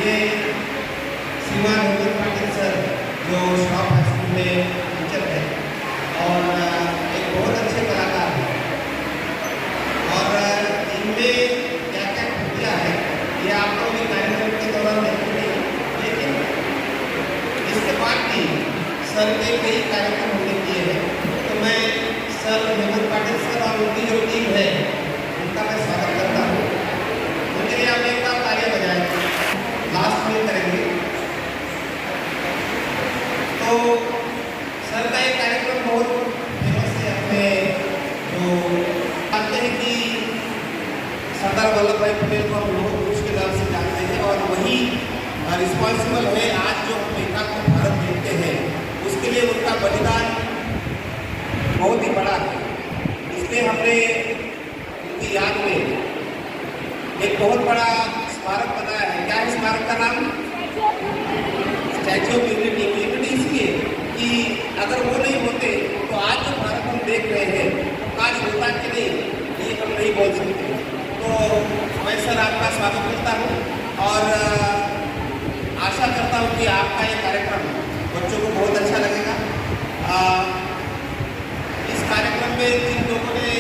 ये श्रीमान हेमंत पाटिल सर जो शॉप हाई स्कूल में टीचर है और एक बहुत अच्छे कलाकार हैं और इनमें क्या क्या खूबियाँ है ये आप लोग इस कार्यक्रम के दौरान देखेंगे। लेकिन इसके बाद भी सर ने कई कार्यक्रम हमने किए हैं, तो मैं सर हेमंत पाटिल सर और उनकी जो टीम है उनका मैं स्वागत करता हूँ। उनके लिए हम एक बार तालियां बजाएंगे, लास्ट में करेंगे। तो सर का एक कार्यक्रम बहुत फेमस है अपने, जो जानते हैं कि सरदार वल्लभ भाई पटेल को हम लोग पुरुष के नाम से जानते हैं और वही रिस्पॉन्सिबल है आज जो हम एकात्म भारत देखते हैं, उसके लिए उनका बलिदान बहुत ही बड़ा है। इसलिए हमने उनकी याद में एक बहुत बड़ा स्मारक बनाया है। क्या है स्मारक का नाम? Statue of unity. यूनिटी इसलिए कि अगर वो नहीं होते तो आज जो भारत हम देख रहे हैं काश होता कि नहीं, ये हम नहीं बोल सकते। तो मैं सर आपका स्वागत करता हूँ और आशा करता हूँ कि आपका ये कार्यक्रम बच्चों को बहुत अच्छा लगेगा। इस कार्यक्रम में जिन लोगों ने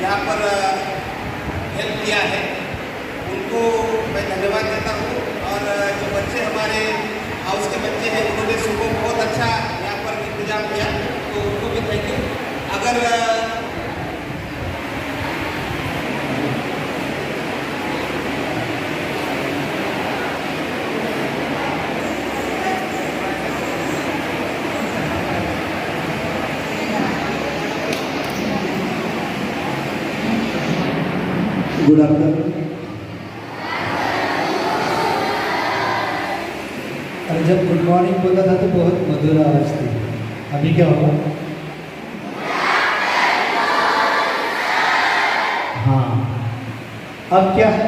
यहाँ पर हेल्प किया है उनको मैं धन्यवाद देता हूँ और जो बच्चे हमारे हाउस के बच्चे हैं उन्होंने सुबह बहुत अच्छा यहाँ पर इंतजाम किया, तो उनको भी थैंक यू। अगर गुड आफ्टरनून। अरे जब गुड मॉर्निंग बोला था तो बहुत मधुर आवाज थी, अभी क्या होगा? हाँ, अब क्या है?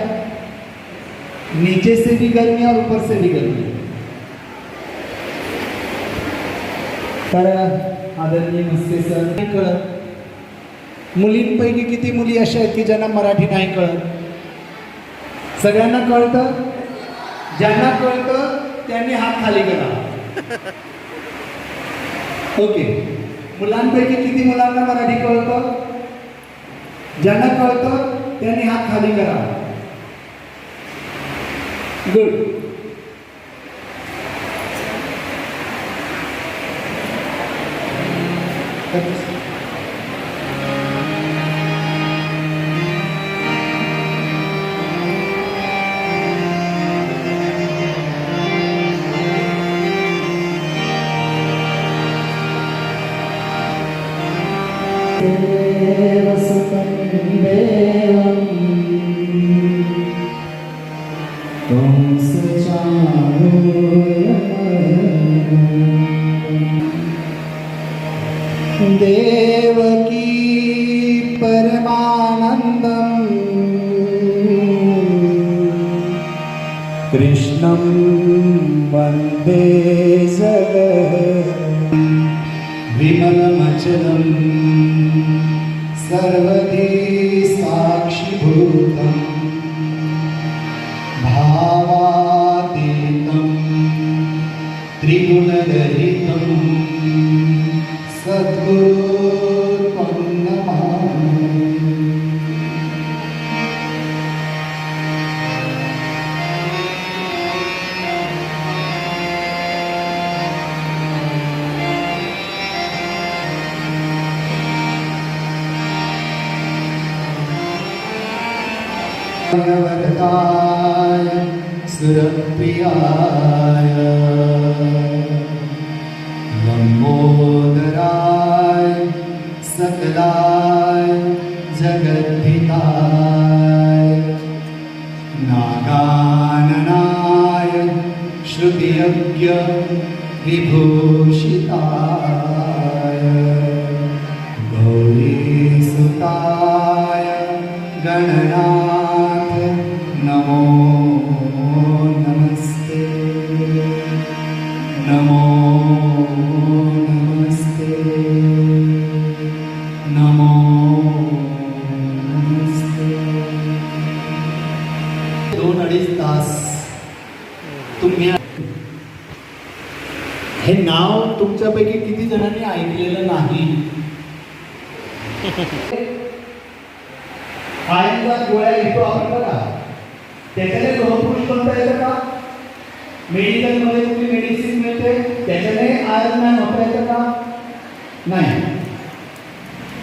नीचे से भी गर्मी और ऊपर से भी गर्मी। तर आदरणीय मस्के सर, नाही कळत मुलींपैकी किती मुली अशा आहेत की ज्यांना मराठी नाही कळत? सगळ्यांना कळतं? ज्यांना कळतं त्यांनी हात खाली करा। ओके, मुलांपैकी किती मुलांना मराठी कळतं? ज्यांना कळतं त्यांनी हात खाली करा। गुड। देवकी परमानंदम कृष्णं वंदे जगत् विमलमचलं सर्वधी साक्षिभूतं भावातीतं त्रिगुणरहितं सद्गुरु नमामि। वरदाय सुरप्रियाय लंबोदराय सकलाय जगद्धिताय नागाननाय श्रुतियज्ञ विभूषिताय गौरीसुताय गणनाथ नमो नमस्ते नमो नमस्ते नमो नमस्ते। 2-2.5 तास हे नाव तुमच्यापैकी किती जणांनी ऐकलेलं नाही? आयनचा गोळ्या घेतो आपण बघा, त्याच्याने लोहपुरुष बनता येतं का? मेडिकलमध्ये तुम्ही मेडिसिन मिळते त्याच्याने आयर्न मॅन होता येतं का? नाही.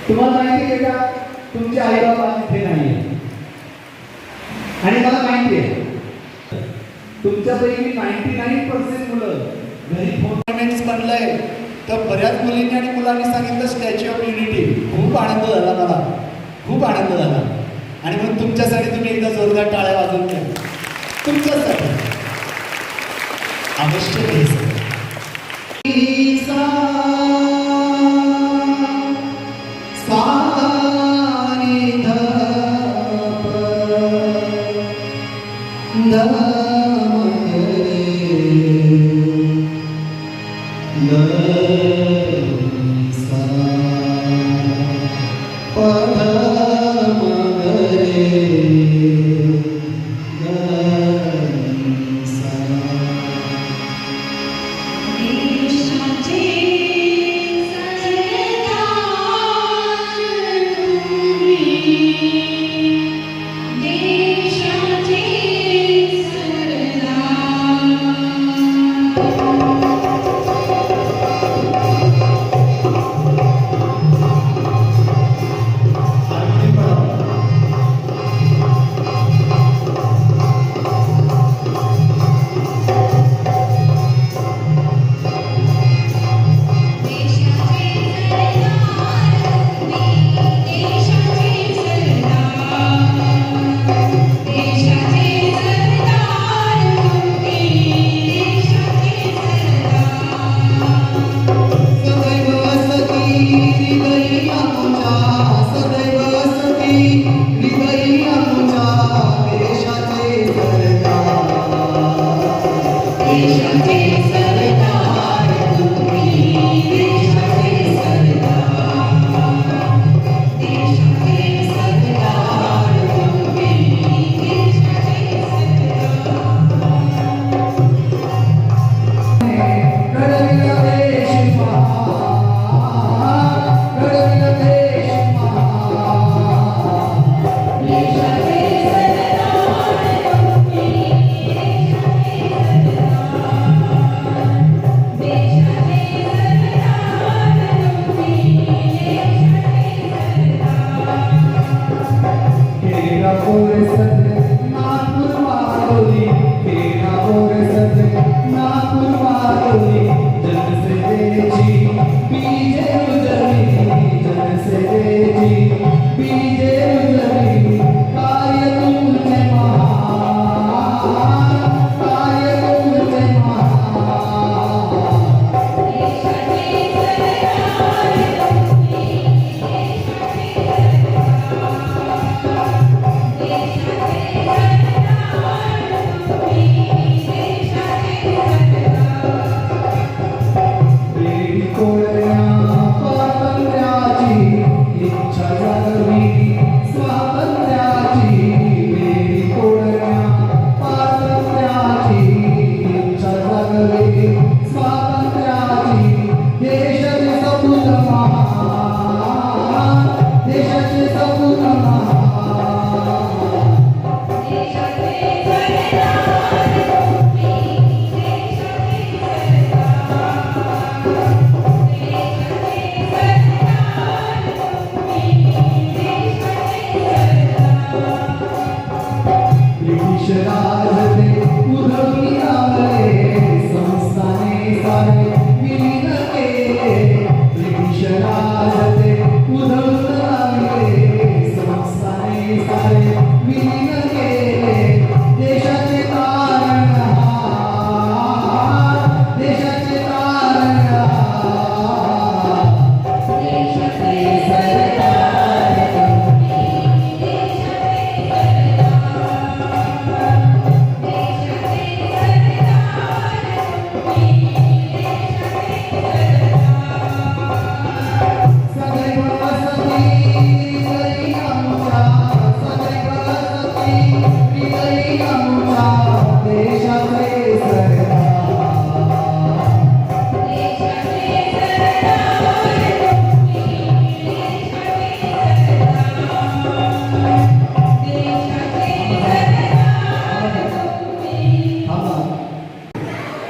तुम्हाला माहिती आहे का तुमचे आई बाबा इथे नाही आणि मला माहिती आहे तुमच्यापैकी 99% मुलं घरी टुर्नामेंट्स बनलंय तर बऱ्याच मुलींनी आणि मुलांनी सांगितलं स्टॅच्यू ऑफ युनिटी. खूप आनंद झाला मला, खूप आनंद झाला. आणि मग तुमच्यासाठी तुम्ही एकदा जोरदार टाळ्या वाजवून घ्या. तुमच्यासाठी अवश्य घ्यायचं.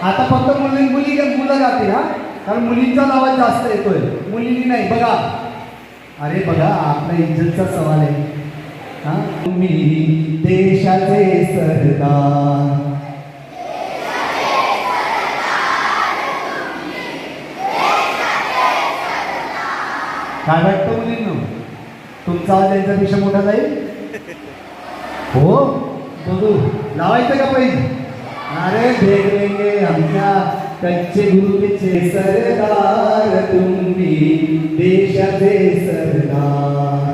आता फक्त मुलं गातील हा, कारण मुलींचा आवाज जास्त येतोय, मुलींनी नाही. बघा, अरे बघा, आपल्या इज्जतचा सवाल आहे हा. तुम्ही देशाचे सरदार, काय वाटतं मुलींनो, तुमचा आवाज त्यांच्यापेक्षा मोठा जाईल? हो, बघू लावायचं का पाहिजे? अरे देख लेंगे हम क्या, कच्चे गुरुचे सरदार, तुम्ही देशाचे सरदार.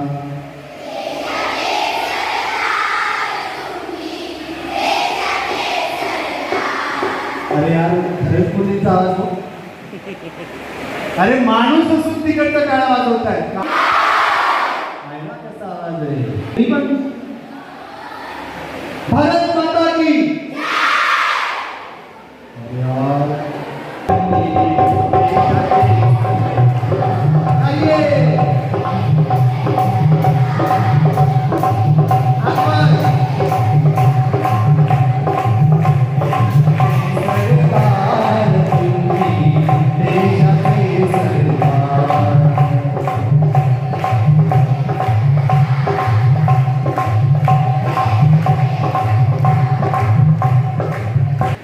अरे यार, खरंच मुलींचा आवाज हो. अरे माणूस असून तिकडचं काय वाजवत आहे? कसा आवाज आहे? मी पण भारत माता की. अरे यार, आइए.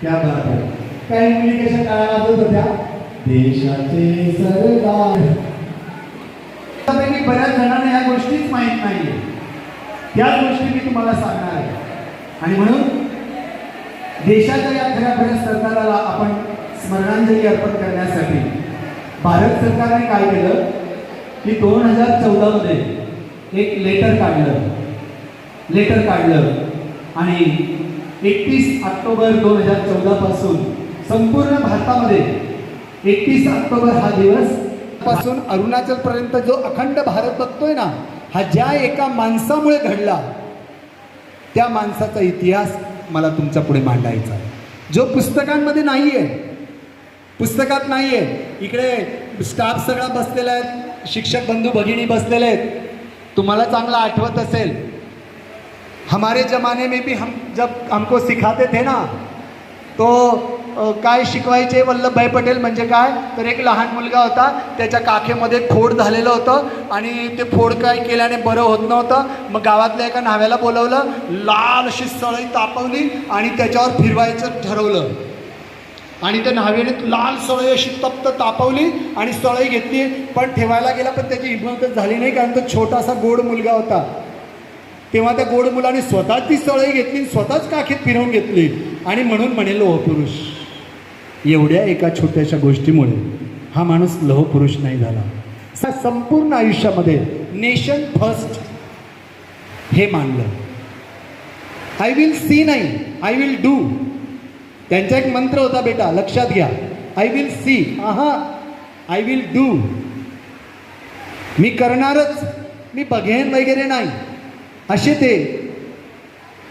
क्या बात आहे. काही मुली कशा काळा वाजवत होत्या? देशाचे सरदार. त्यापैकी बऱ्याच जणांना या गोष्टीच माहीत नाहीये. त्याच गोष्टी मी तुम्हाला सांगणार आहे. आणि म्हणून देशाच्या या खऱ्या सरदाराला आपण स्मरणांजली अर्पण करण्यासाठी भारत सरकारने काय केलं की 2014 मध्ये एक लेटर काढलं आणि 31 ऑक्टोबर 2014 पासून संपूर्ण भारतामध्ये 31 ऑक्टोबर हा दिवस पासून अरुणाचल पर्यंत जो अखंड भारत बघतोय ना, हा ज्या एका माणसामुळे घडला, त्या माणसाचा इतिहास मला तुमच्या पुढे मांडायचा आहे, जो पुस्तकांमध्ये नाहीये, पुस्तकात नाहीये. इकडे स्टाफ सगळा बसलेला आहे, शिक्षक बंधू भगिनी बसलेले आहेत. तुम्हाला चांगलं आठवत असेल, हमारे ज़माने में भी हम जब हमको सिखाते थे ना, तो काय शिकवायचे वल्लभभाई पटेल म्हणजे काय, तर एक लहान मुलगा होता, त्याच्या काखेमध्ये फोड झालेलं होतं आणि ते फोड काय केल्याने बरं होत नव्हतं. मग गावातल्या एका न्हाव्याला बोलवलं, लाल अशी सळई तापवली आणि त्याच्यावर फिरवायचं ठरवलं. आणि त्या न्हाव्याने लाल सळई अशी तप्त तापवली आणि सळई घेतली, पण ठेवायला गेला, पण त्याची हिंमतच झाली नाही, कारण तो छोटासा गोड मुलगा होता. तेव्हा त्या गोड मुलाने स्वतःच ती सळई घेतली, स्वतःच काखेत फिरवून घेतली आणि म्हणून म्हणे लोहपुरुष. एवढ्या एका छोट्याशा गोष्टीमुळे हा माणूस लोहपुरुष नाही झाला. संपूर्ण आयुष्यामध्ये नेशन फर्स्ट हे मानलं. आय विल सी नाही, आय विल डू. त्यांचा एक मंत्र होता बेटा, लक्षात घ्या. I will see, I will do. मी करणारच, मी बघेन वगैरे नाही, असे ते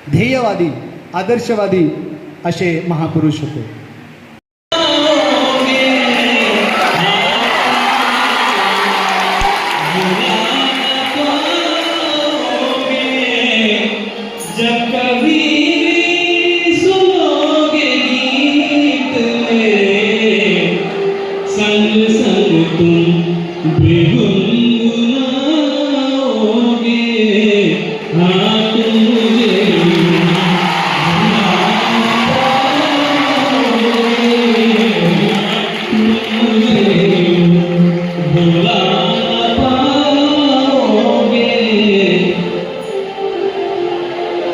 ध्येयवादी, आदर्शवादी असे महापुरुष होते. जब कभी सुनोगे गीत मेरे, संग संग तुम बेगुनगुनाओगे. हाँ तुम मुझे भुला पाओगे.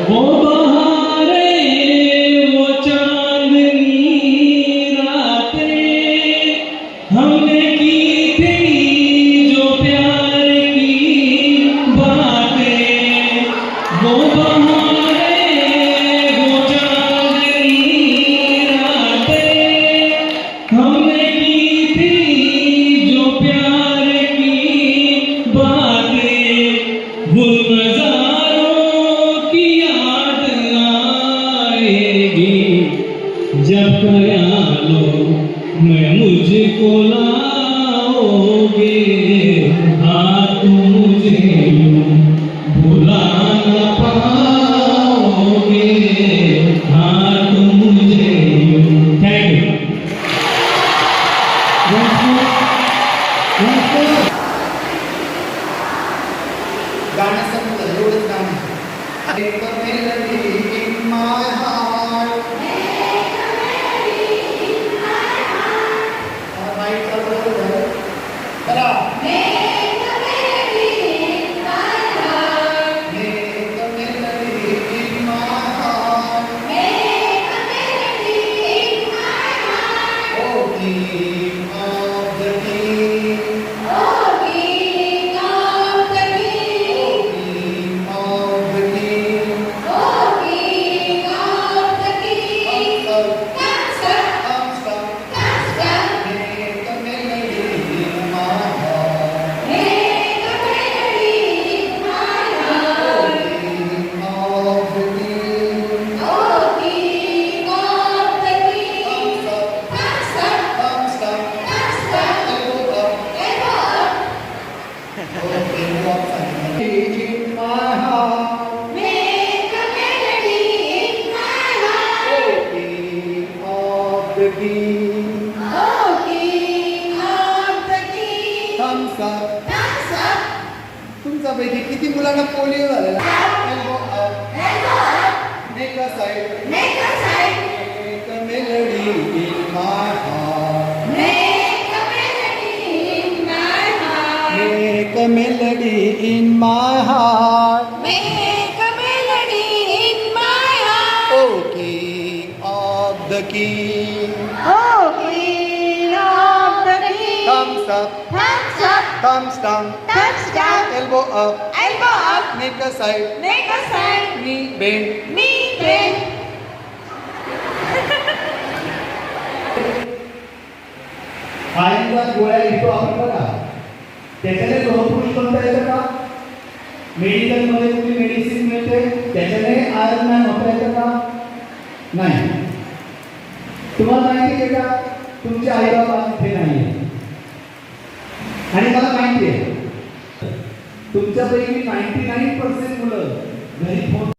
वो बहारे वो चांदनी रातें हमने की थी जो प्यार की बातें. वो बहारे वो चांदनी रातें हमने की थी जो प्यार की बातें. वो जब ख्यालों में मुझको लाओगे. हाँ तुम मुझे भुला न पाओगे. हाँ तुम मुझे. Thank you. King of the King. King of the King. King of the King. King of the King. Dance up, Thumbs up. dance up. Make a melody in my heart. Make a melody in my heart. King of the King. King of the King. Thumbs up. Dance up, Thumbs down. dance up. Elbow up. Elbow up. Okay, walk in my heart. Make a melody in my heart. King of the King. King of the King. Thumbs up. Dance up, तुमच्यापैकी किती मुलांना polio झालेला Elbow up. elbow up. Make a side. Make a sign. Make a melody in my heart. Make a melody in my heart. Make a melody in my heart. Make a melody in my heart. Oh, King of the King. King of the King. Thumbs up. Thumbs up, Thumbs down. thumbs down. Elbow up. Elbow up. Make a side. Make a sign. Knee bend. Knee bend. आयर्नच्या गोळ्या घेतो आपण बघा त्याच्याने लोहपुरुष बनता येतं का मेडिकलमध्ये कुठली मेडिसिन मिळते त्याच्याने आयर्न मॅन होता येतं का नाही तुम्हाला माहिती आहे का तुमचे आई बाबा इथे नाही आणि मला माहिती आहे तुमच्यापैकी 99% मुलं घरी फोन